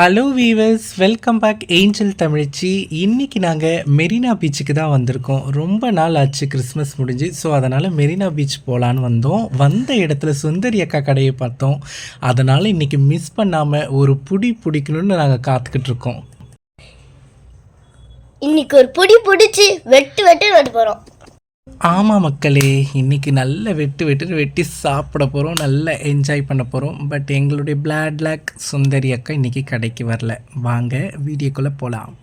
Hello viewers, welcome back Angel தமிழ்ச்சி. இன்றைக்கி நாங்கள் மெரினா பீச்சுக்கு தான் வந்திருக்கோம். ரொம்ப நாள் ஆச்சு கிறிஸ்மஸ் முடிஞ்சு. ஸோ அதனால் மெரினா பீச் போகலான்னு வந்தோம். வந்த இடத்துல சுந்தரி அக்கா கடையை பார்த்தோம். அதனால் இன்றைக்கி மிஸ் பண்ணாமல் ஒரு பிடிக்கணும்னு நாங்கள் காத்துக்கிட்டு இருக்கோம். இன்னைக்கு ஒரு பிடிச்சி வெட்டு போகிறோம். ஆமாம் மக்களே, இன்றைக்கி நல்ல வெட்டி சாப்பிட போகிறோம், நல்லா என்ஜாய் பண்ண போகிறோம். பட் எங்களுடைய பிளாக் சுந்தரி அக்கா இன்றைக்கி கடைக்கு வரல. வாங்க வீடியோக்குள்ளே போகலாம்.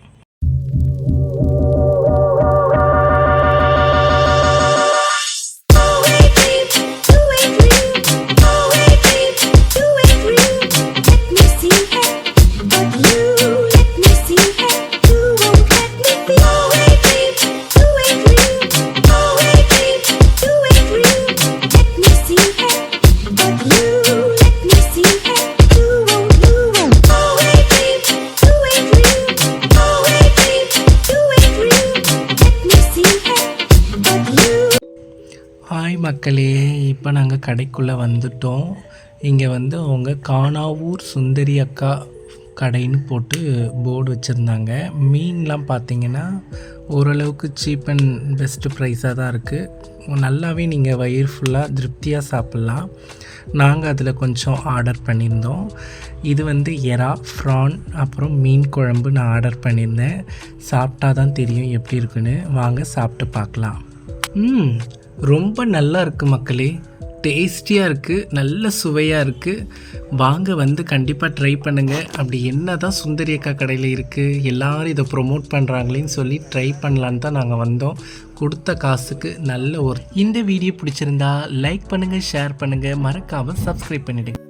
ஹாய் மக்களே, இப்போ நாங்கள் கடைக்குள்ளே வந்துட்டோம். இங்கே வந்து அவங்க கானாவூர் சுந்தரி அக்கா கடைன்னு போட்டு போர்டு வச்சுருந்தாங்க. மீன்லாம் பார்த்திங்கன்னா ஓரளவுக்கு சீப் அண்ட் பெஸ்ட்டு ப்ரைஸாக தான் இருக்குது. நல்லாவே நீங்கள் வயிறு ஃபுல்லாக திருப்தியாக சாப்பிட்லாம். நாங்கள் அதில் கொஞ்சம் ஆர்டர் பண்ணியிருந்தோம். இது வந்து எறா, ஃப்ரான், அப்புறம் மீன் குழம்பு நான் ஆர்டர் பண்ணியிருந்தேன். சாப்பிட்டா தான் தெரியும் எப்படி இருக்குன்னு. வாங்க சாப்பிட்டு பார்க்கலாம். ரொம்ப நல்லா இருக்குது மக்களே, டேஸ்டியாக இருக்குது, நல்ல சுவையாக இருக்குது. வாங்க வந்து கண்டிப்பாக ட்ரை பண்ணுங்கள். அப்படி என்ன தான் சுந்தரி அக்கா கடையில் இருக்குது, எல்லோரும் இதை ப்ரொமோட் பண்ணுறாங்களேன்னு சொல்லி ட்ரை பண்ணலான்னு தான் நாங்கள் வந்தோம். கொடுத்த காசுக்கு நல்ல ஒரு. இந்த வீடியோ பிடிச்சிருந்தா லைக் பண்ணுங்கள், ஷேர் பண்ணுங்கள், மறக்காமல் சப்ஸ்கிரைப் பண்ணிவிடுங்க.